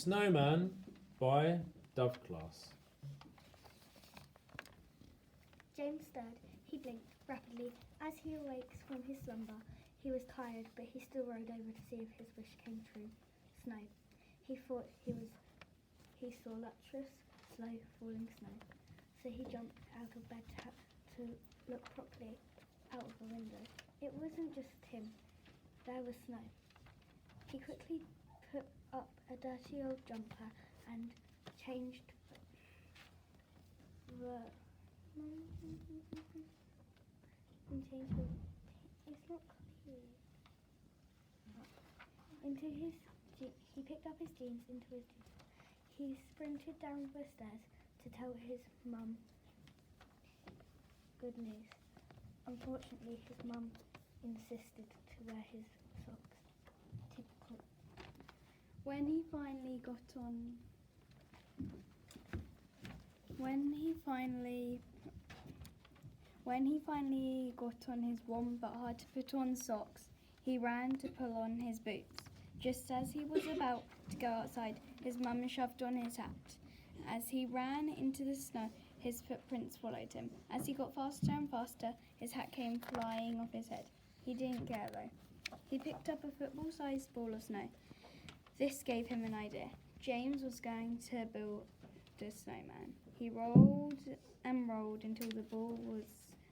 Snowman by Doveclass. James stirred. He blinked rapidly. As he awakes from his slumber, he was tired, but he still rode over to see if his wish came true. Snow. He thought he saw lustrous, slow falling snow. So he jumped out of bed to look properly out of the window. It wasn't just him. There was snow. He quickly put up a dirty old jumper and changed it's not clear. He picked up his jeans into his jeans. He sprinted down the stairs to tell his mum good news. Unfortunately, his mum insisted to wear his socks. Typical. When he finally got on his warm but hard to put on socks, he ran to pull on his boots. Just as he was about to go outside, his mum shoved on his hat. As he ran into the snow, his footprints followed him. As he got faster and faster, his hat came flying off his head. He didn't care though. He picked up a football-sized ball of snow. This gave him an idea. James was going to build a snowman. He rolled and rolled until the ball was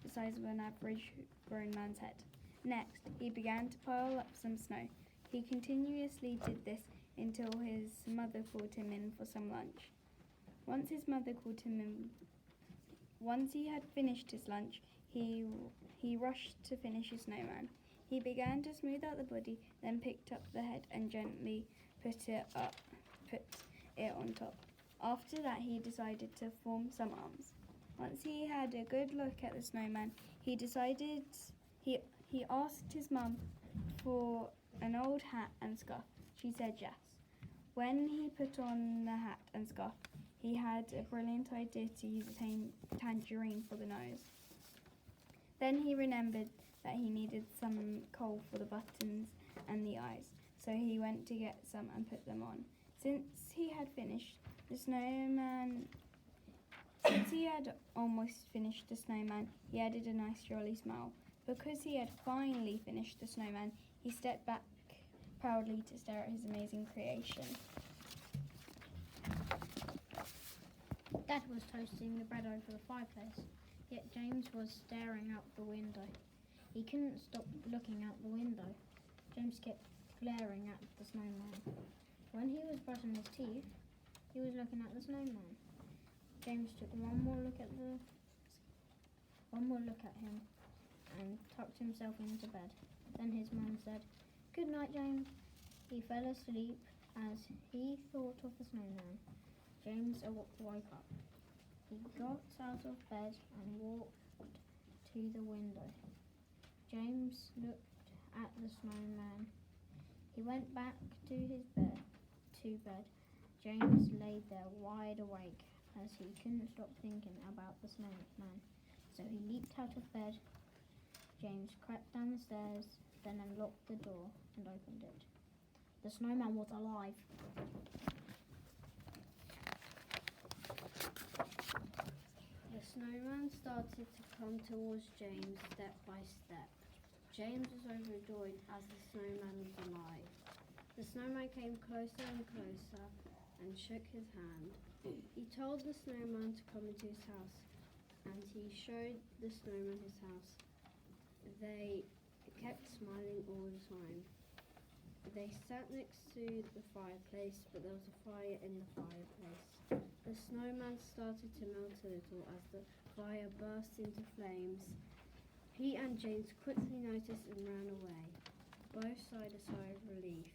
the size of an average grown man's head. Next, he began to pile up some snow. He continuously did this until his mother called him in for some lunch. Once he had finished his lunch, he rushed to finish his snowman. He began to smooth out the body, then picked up the head and gently put it on top. After that, he decided to form some arms. Once he had a good look at the snowman, he asked his mum for an old hat and scarf. She said yes. When he put on the hat and scarf, he had a brilliant idea to use a tangerine for the nose. Then he remembered that he needed some coal for the buttons and the eyes, so he went to get some and put them on. Since he had almost finished the snowman, he added a nice jolly smile. Because he had finally finished the snowman, he stepped back proudly to stare at his amazing creation. Dad was toasting the bread over the fireplace, yet James was staring out the window. He couldn't stop looking out the window. James kept glaring at the snowman. When he was brushing his teeth, he was looking at the snowman. James took one more look at him and tucked himself into bed. Then his mum said, "Good night, James." He fell asleep as he thought of the snowman. James woke up. He got out of bed and walked to the window. James looked at the snowman. He went back to his bed. James lay there wide awake as he couldn't stop thinking about the snowman. So he leaped out of bed. James crept down the stairs, then unlocked the door and opened it. The snowman was alive. The snowman started to come towards James step by step. James was overjoyed as the snowman was alive. The snowman came closer and closer and shook his hand. He told the snowman to come into his house, and he showed the snowman his house. They kept smiling all the time. They sat next to the fireplace, but there was a fire in the fireplace. The snowman started to melt a little as the fire burst into flames. He and James quickly noticed and ran away. Both sighed a sigh of relief,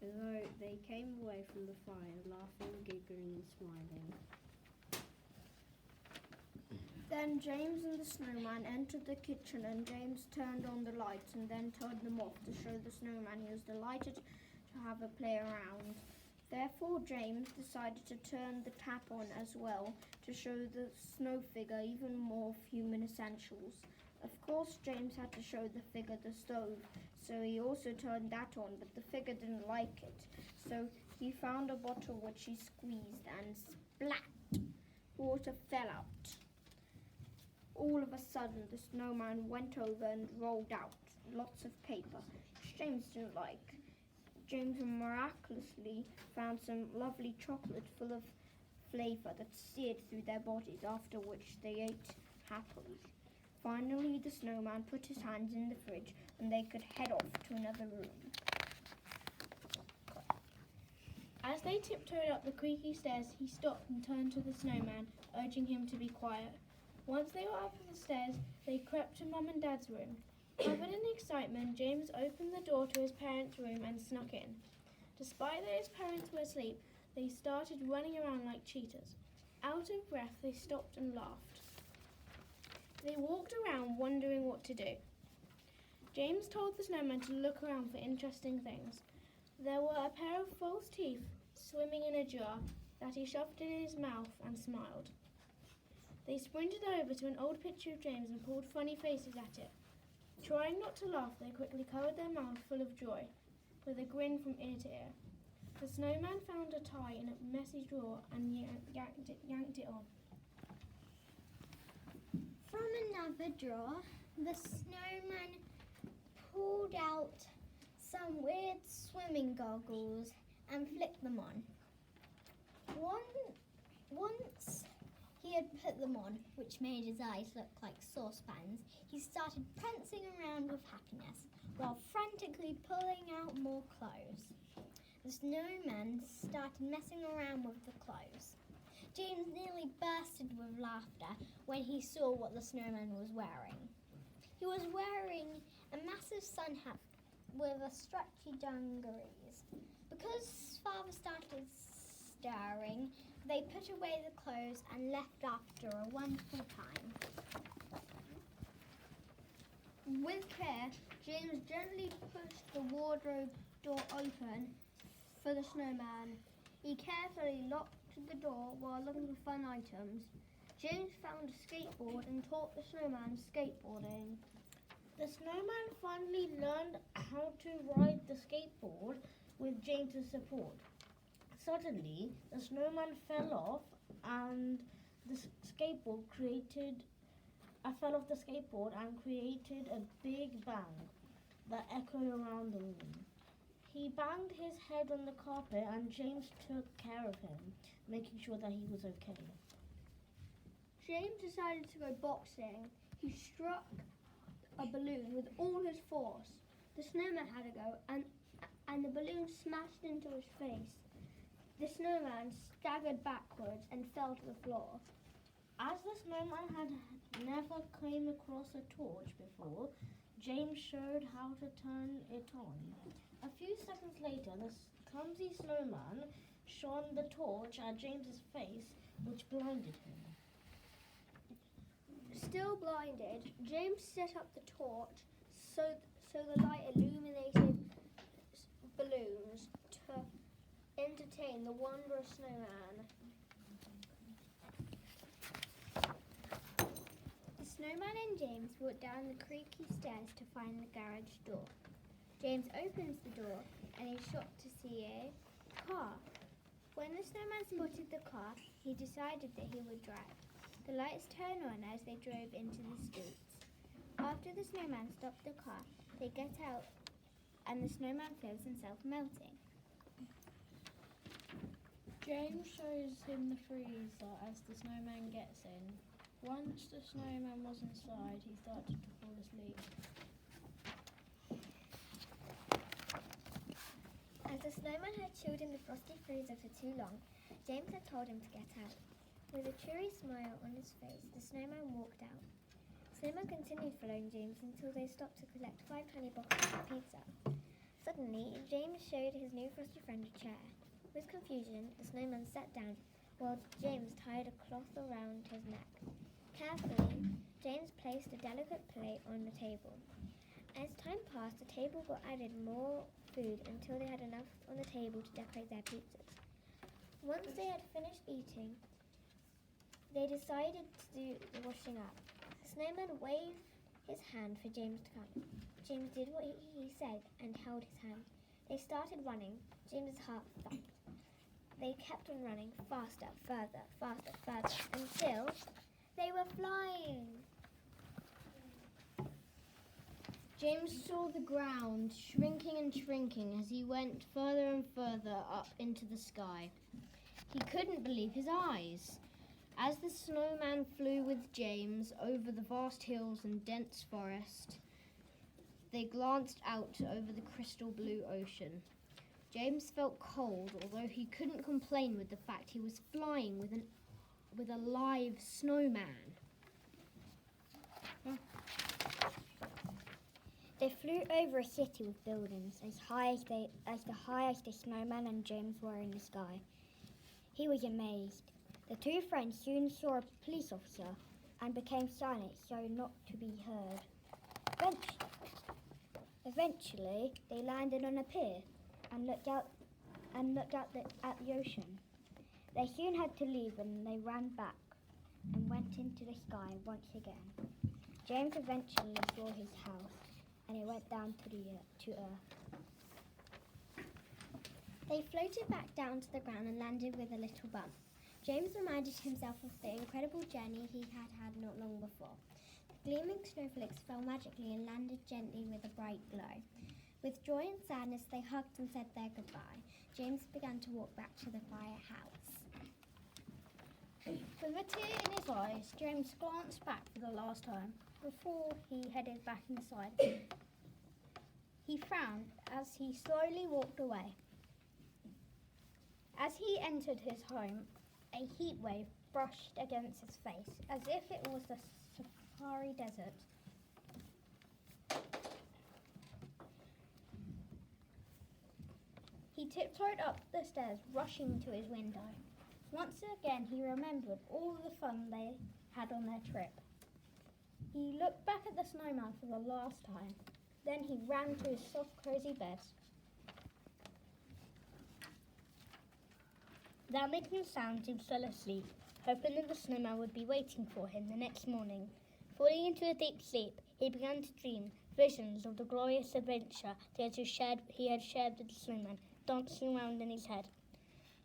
although they came away from the fire laughing, giggling and smiling. Then James and the snowman entered the kitchen, and James turned on the lights and then turned them off to show the snowman he was delighted to have a play around. Therefore James decided to turn the tap on as well to show the snow figure even more human essentials. Of course James had to show the figure the stove, so he also turned that on, but the figure didn't like it. So He found a bottle which he squeezed and splat! Water fell out. All of a sudden, the snowman went over and rolled out lots of paper, which James didn't like. James miraculously found some lovely chocolate full of flavour that seared through their bodies, after which they ate happily. Finally, the snowman put his hands in the fridge and they could head off to another room. As they tiptoed up the creaky stairs, he stopped and turned to the snowman, urging him to be quiet. Once they were up the stairs, they crept to Mum and Dad's room. Covered in excitement, James opened the door to his parents' room and snuck in. Despite that his parents were asleep, they started running around like cheetahs. Out of breath, they stopped and laughed. They walked around wondering what to do. James told the snowman to look around for interesting things. There were a pair of false teeth swimming in a jar that he shoved in his mouth and smiled. They sprinted over to an old picture of James and pulled funny faces at it. Trying not to laugh, they quickly covered their mouths full of joy, with a grin from ear to ear. The snowman found a tie in a messy drawer and yanked it on. From another drawer, the snowman pulled out some weird swimming goggles and flicked them on. Once he had put them on, which made his eyes look like saucepans, he started prancing around with happiness while frantically pulling out more clothes. The snowman started messing around with the clothes. James nearly bursted with laughter when he saw what the snowman was wearing. He was wearing a massive sun hat with a stretchy dungarees. Because Father started stirring, they put away the clothes and left after a wonderful time. With care, James gently pushed the wardrobe door open for the snowman. He carefully locked the door while looking for fun items. James found a skateboard and taught the snowman skateboarding. The snowman finally learned how to ride the skateboard with James's support. Suddenly, the snowman fell off and the skateboard fell off the skateboard and created a big bang that echoed around the room. He banged his head on the carpet and James took care of him, making sure that he was okay. James decided to go boxing. He struck a balloon with all his force. The snowman had a go and the balloon smashed into his face. The snowman staggered backwards and fell to the floor. As the snowman had never came across a torch before, James showed how to turn it on. A few seconds later, the clumsy snowman shone the torch at James's face, which blinded him. Still blinded, James set up the torch so the light illuminated balloons to entertain the wondrous snowman. The snowman and James walked down the creaky stairs to find the garage door. James opens the door and is shocked to see a car. When the snowman spotted the car, he decided that he would drive. The lights turn on as they drove into the streets. After the snowman stopped the car, they get out and the snowman feels himself melting. James shows him the freezer as the snowman gets in. Once the snowman was inside, he started to fall asleep. As the snowman had chilled in the frosty freezer for too long, James had told him to get out. With a cheery smile on his face, the snowman walked out. Snowman continued following James until they stopped to collect 5 tiny boxes of pizza. Suddenly, James showed his new frosty friend a chair. With confusion, the snowman sat down while James tied a cloth around his neck. Carefully, James placed a delicate plate on the table. As time passed, the table got added more food until they had enough on the table to decorate their pizzas. Once they had finished eating, they decided to do the washing up. The snowman waved his hand for James to come. James did what he said and held his hand. They started running. James's heart thumped. They kept on running faster, further, until they were flying. James saw the ground shrinking and shrinking as he went further and further up into the sky. He couldn't believe his eyes. As the snowman flew with James over the vast hills and dense forest, they glanced out over the crystal blue ocean. James felt cold, although he couldn't complain with the fact he was flying with a live snowman. They flew over a city with buildings as high as the highest the snowman and James were in the sky. He was amazed. The two friends soon saw a police officer and became silent so not to be heard. Eventually, they landed on a pier and looked out at the ocean. They soon had to leave and they ran back and went into the sky once again. James eventually saw his house and he went down to earth. They floated back down to the ground and landed with a little bump. James reminded himself of the incredible journey he had had not long before. The gleaming snowflakes fell magically and landed gently with a bright glow. With joy and sadness, they hugged and said their goodbye. James began to walk back to the quiet house. With a tear in his eyes, James glanced back for the last time before he headed back inside. He frowned as he slowly walked away. As he entered his home, a heat wave brushed against his face as if it was the Sahara Desert. He tiptoed up the stairs, rushing to his window. Once again, he remembered all the fun they had on their trip. He looked back at the snowman for the last time. Then he ran to his soft, cozy bed. Without making a sound, James fell asleep, hoping that the snowman would be waiting for him the next morning. Falling into a deep sleep, he began to dream visions of the glorious adventure that he had shared with the snowman, dancing around in his head.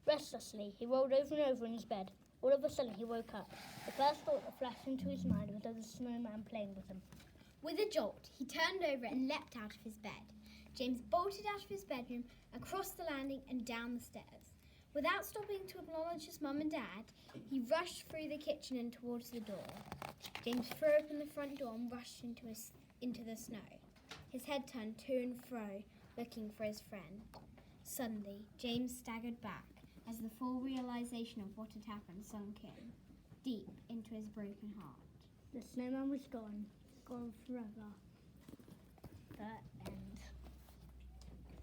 Restlessly, he rolled over and over in his bed. All of a sudden, he woke up. The first thought that flashed into his mind was of the snowman playing with him. With a jolt, he turned over and leapt out of his bed. James bolted out of his bedroom, across the landing and down the stairs. Without stopping to acknowledge his mum and dad, he rushed through the kitchen and towards the door. James threw open the front door and rushed into the snow. His head turned to and fro, looking for his friend. Suddenly, James staggered back as the full realization of what had happened sunk in, deep into his broken heart. The snowman was gone forever.